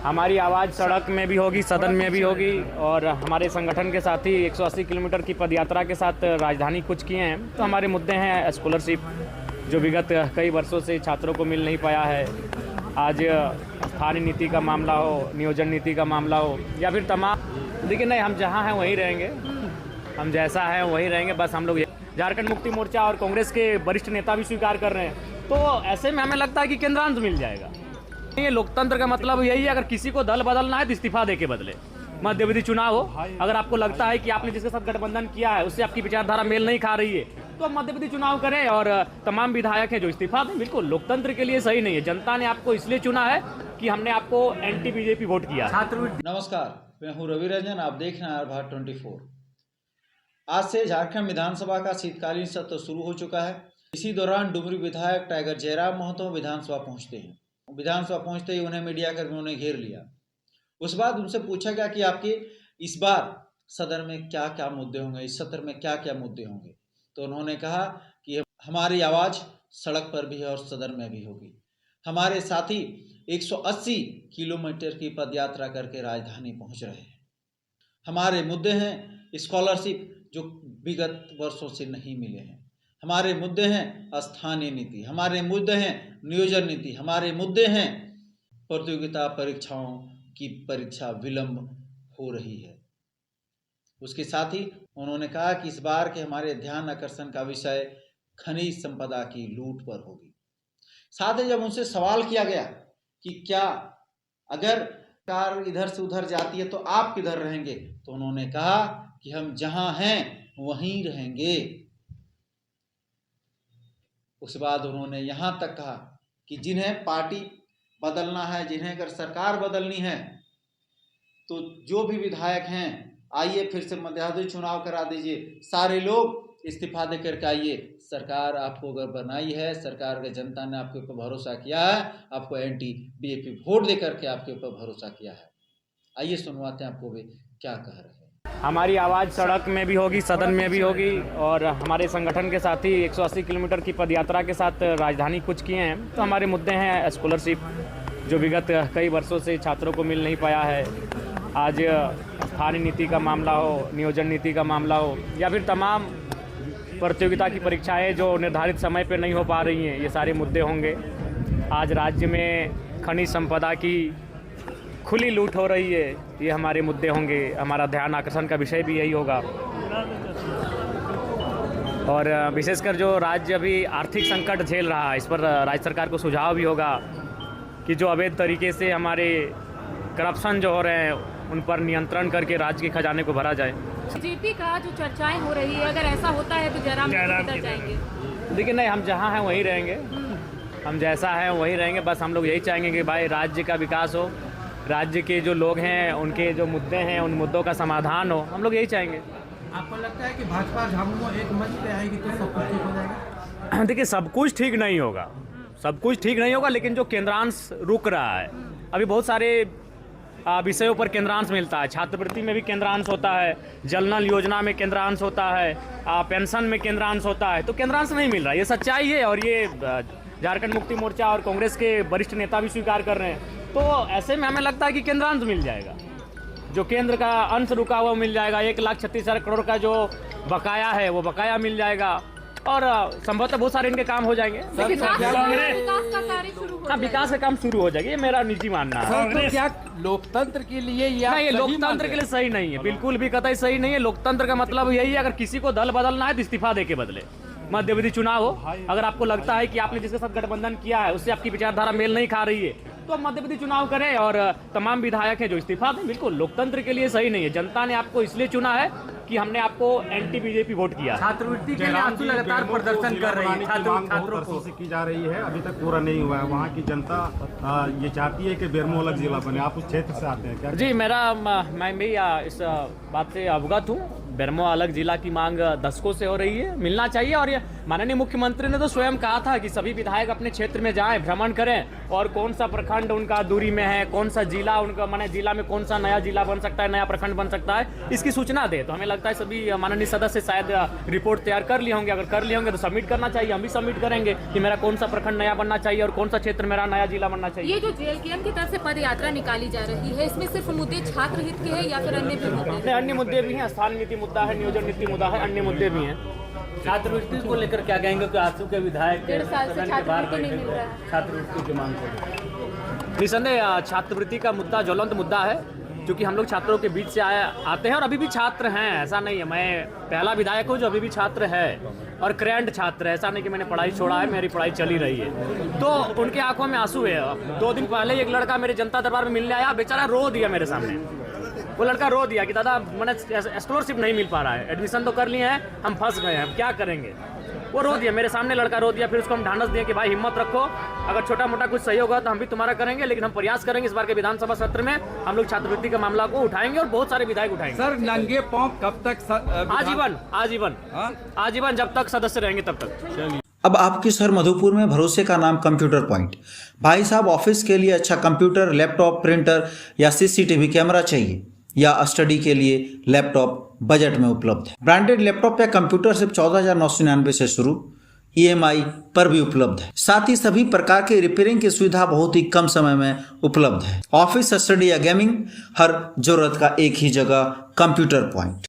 हमारी आवाज़ सड़क में भी होगी, सदन में भी होगी और हमारे संगठन के साथी 180 किलोमीटर की पदयात्रा के साथ राजधानी कूच किए हैं। तो हमारे मुद्दे हैं स्कॉलरशिप जो विगत कई वर्षों से छात्रों को मिल नहीं पाया है। आज स्थानीय नीति का मामला हो, नियोजन नीति का मामला हो या फिर तमाम, लेकिन नहीं, हम जहाँ हैं वहीं रहेंगे, हम जैसा है वहीं रहेंगे। बस हम लोग झारखंड मुक्ति मोर्चा और कांग्रेस के वरिष्ठ नेता भी स्वीकार कर रहे हैं। तो ऐसे में हमें लगता है कि केंद्रांश मिल जाएगा। ये लोकतंत्र का मतलब यही है, अगर किसी को दल बदलना है तो इस्तीफा दे के बदले। मध्यावधि चुनाव हो, अगर आपको लगता है कि आपने जिसके साथ गठबंधन किया है उससे आपकी विचारधारा मेल नहीं खा रही है तो आप मध्यावधि चुनाव करें और तमाम विधायक हैं जो इस्तीफा दें। बिल्कुल लोकतंत्र के लिए सही नहीं है। जनता ने आपको इसलिए चुना है कि हमने आपको एंटी बीजेपी वोट किया। नमस्कार, मैं हूँ रवि रंजन, आप देख रहे हैं आर 24। आज से झारखंड विधानसभा का शीतकालीन सत्र शुरू हो चुका है। इसी दौरान डुमरी विधायक टाइगर जयराम महतो विधानसभा पहुंचते हैं। विधानसभा पहुंचते ही उन्हें मीडिया कर्मियों ने घेर लिया। उस बाद उनसे पूछा गया कि आपके इस बार सदन में क्या क्या मुद्दे होंगे, इस सत्र में क्या क्या मुद्दे होंगे। तो उन्होंने कहा कि हमारी आवाज़ सड़क पर भी है और सदन में भी होगी। हमारे साथी 180 किलोमीटर की पदयात्रा करके राजधानी पहुंच रहे हैं। हमारे मुद्दे हैं स्कॉलरशिप जो विगत वर्षों से नहीं मिले हैं। हमारे मुद्दे हैं स्थानीय नीति, हमारे मुद्दे हैं नियोजन नीति, हमारे मुद्दे हैं प्रतियोगिता परीक्षाओं की परीक्षा विलंब हो रही है। उसके साथ ही उन्होंने कहा कि इस बार के हमारे ध्यान आकर्षण का विषय खनिज संपदा की लूट पर होगी। साथ ही जब उनसे सवाल किया गया कि क्या अगर कार इधर से उधर जाती है तो आप किधर रहेंगे, तो उन्होंने कहा कि हम जहां हैं वहीं रहेंगे। उसके बाद उन्होंने यहाँ तक कहा कि जिन्हें पार्टी बदलना है, जिन्हें अगर सरकार बदलनी है तो जो भी विधायक हैं आइए फिर से मध्यावधि चुनाव करा दीजिए, सारे लोग इस्तीफा दे करके आइए। सरकार आपको अगर बनाई है, सरकार के जनता ने आपके ऊपर भरोसा किया है, आपको एंटी बीजेपी वोट दे करके आपके ऊपर भरोसा किया है। आइए सुनवाते हैं आपको वे क्या कह रहे हैं। हमारी आवाज़ सड़क में भी होगी, सदन में भी होगी और हमारे संगठन के साथी 180 किलोमीटर की पदयात्रा के साथ राजधानी कूच किए हैं। तो हमारे मुद्दे हैं स्कॉलरशिप जो विगत कई वर्षों से छात्रों को मिल नहीं पाया है। आज स्थानीय नीति का मामला हो, नियोजन नीति का मामला हो या फिर तमाम प्रतियोगिता की परीक्षाएं जो निर्धारित समय पर नहीं हो पा रही हैं, ये सारे मुद्दे होंगे। आज राज्य में खनिज संपदा की खुली लूट हो रही है, ये हमारे मुद्दे होंगे। हमारा ध्यान आकर्षण का विषय भी यही होगा और विशेषकर जो राज्य अभी आर्थिक संकट झेल रहा है, इस पर राज्य सरकार को सुझाव भी होगा कि जो अवैध तरीके से हमारे करप्शन जो हो रहे हैं उन पर नियंत्रण करके राज्य के खजाने को भरा जाए। बीजेपी का जो चर्चाएं हो रही है, अगर ऐसा होता है तो जयराम किधर जाएंगे? लेकिन नहीं, हम जहाँ हैं वहीं रहेंगे, हम जैसा है वहीं रहेंगे। बस हम लोग यही चाहेंगे कि भाई राज्य का विकास हो, राज्य के जो लोग हैं उनके जो मुद्दे हैं उन मुद्दों का समाधान हो, हम लोग यही चाहेंगे। आपको लगता है कि भाजपा झामुमो एक मंच पे आएगी तो सब कुछ ठीक हो जाएगा? देखिए, सब कुछ ठीक नहीं होगा, सब कुछ ठीक नहीं होगा, लेकिन जो केंद्रांश रुक रहा है, अभी बहुत सारे विषयों पर केंद्रांश मिलता है। छात्रवृत्ति में भी केंद्रांश होता है, जल नल योजना में केंद्रांश होता है, पेंशन में केंद्रांश होता है, तो केंद्रांश नहीं मिल रहा, ये सच्चाई है और ये झारखंड मुक्ति मोर्चा और कांग्रेस के वरिष्ठ नेता भी स्वीकार कर रहे हैं। तो ऐसे में हमें लगता है कि केंद्रांश मिल जाएगा, जो केंद्र का अंश रुका हुआ मिल जाएगा। 1,36,000 करोड़ का जो बकाया है वो बकाया मिल जाएगा और संभवतः बहुत सारे इनके काम हो जाएंगे। विकास का काम शुरू हो जाएगा, ये मेरा निजी मानना है। तो क्या लोकतंत्र के लिए या नहीं, लोकतंत्र के लिए सही नहीं है, बिल्कुल भी कतई सही नहीं है। लोकतंत्र का मतलब यही है, अगर किसी को दल बदलना है तो इस्तीफा दे के बदले। मध्यावधि चुनाव हो, अगर आपको लगता है कि आपने जिसके साथ गठबंधन किया है उससे आपकी विचारधारा मेल नहीं खा रही है तो आप मध्यावधि चुनाव करें और तमाम विधायक हैं जो इस्तीफा दें। बिल्कुल लोकतंत्र के लिए सही नहीं है। जनता ने आपको इसलिए चुना है कि हमने आपको एंटी बीजेपी वोट किया। छात्रवृत्ति के लिए आंसू लगातार प्रदर्शन कर रही है, छात्रों को की जा रही है, अभी तक पूरा नहीं हुआ है। वहाँ की जनता ये चाहती है कि बेरमो अलग जिला बने। आप उस क्षेत्र से आते हैं क्या? जी, मैं भी इस बात से अवगत हूँ। बेरमो अलग जिला की मांग दशकों से हो रही है, मिलना चाहिए। और ये माननीय मुख्यमंत्री ने तो स्वयं कहा था कि सभी विधायक अपने क्षेत्र में जाएं, भ्रमण करें और कौन सा प्रखंड उनका दूरी में है, कौन सा जिला उनका, माने जिला में कौन सा नया जिला बन सकता है, नया प्रखंड बन सकता है, इसकी सूचना दे। तो हमें लगता है सभी माननीय सदस्य शायद रिपोर्ट तैयार कर लिए होंगे। अगर कर लिए होंगे तो सबमिट करना चाहिए, हम भी सबमिट करेंगे कि मेरा कौन सा प्रखंड नया बनना चाहिए और कौन सा क्षेत्र मेरा नया जिला बनना चाहिए। ये जो जेएलकेएम की तरफ से पद यात्रा निकाली जा रही है, इसमें सिर्फ मुद्दे छात्र हित के हैं या फिर अन्य भी मुद्दे हैं? अन्य मुद्दे भी हैं, स्थान नीति मुद्दा है, नियोजन नीति मुद्दा है, अन्य मुद्दे भी हैं। छात्रवृत्ति को लेकर क्या कहेंगे कि आंसू के विधायक 1.5 साल से छात्रवृत्ति नहीं मिल रहा है। छात्रवृत्ति की मांग को निसंदेह छात्रवृत्ति का मुद्दा ज्वलंत मुद्दा है, क्योंकि हम लोग छात्रों के बीच से आते हैं और अभी भी छात्र हैं। ऐसा नहीं है, मैं पहला विधायक हूँ जो अभी भी छात्र है और करेंट छात्र है। ऐसा नहीं कि मैंने पढ़ाई छोड़ा है, मेरी पढ़ाई चली रही है। तो उनके आंखों में आंसू है। 2 दिन पहले एक लड़का मेरे जनता दरबार में मिलने आया, बेचारा रो दिया मेरे सामने। वो लड़का रो दिया कि दादा मैंने स्कॉलरशिप नहीं मिल पा रहा है, एडमिशन तो कर लिए हैं, हम फंस गए हैं, क्या करेंगे। वो रो दिया मेरे सामने, लड़का रो दिया। फिर उसको हम ढांढस दिए कि भाई हिम्मत रखो, अगर छोटा मोटा कुछ सही होगा तो हम भी तुम्हारा करेंगे, लेकिन हम प्रयास करेंगे इस बार के विधानसभा सत्र में हम लोग छात्रवृत्ति का मामला को उठाएंगे और बहुत सारे विधायक उठाएंगे। सर नंगे पांव कब तक आजीवन आजीवन आजीवन, जब तक सदस्य रहेंगे तब तक। अब आपके शहर मधुपुर में भरोसे का नाम कंप्यूटर पॉइंट। भाई साहब, ऑफिस के लिए अच्छा कंप्यूटर, लैपटॉप, प्रिंटर या सीसीटीवी कैमरा चाहिए या स्टडी के लिए लैपटॉप बजट में उपलब्ध है। ब्रांडेड लैपटॉप या कंप्यूटर सिर्फ 14,999 से शुरू, EMI पर भी उपलब्ध है। साथ ही सभी प्रकार के रिपेयरिंग की सुविधा बहुत ही कम समय में उपलब्ध है। ऑफिस, स्टडी या गेमिंग, हर जरूरत का एक ही जगह कंप्यूटर पॉइंट।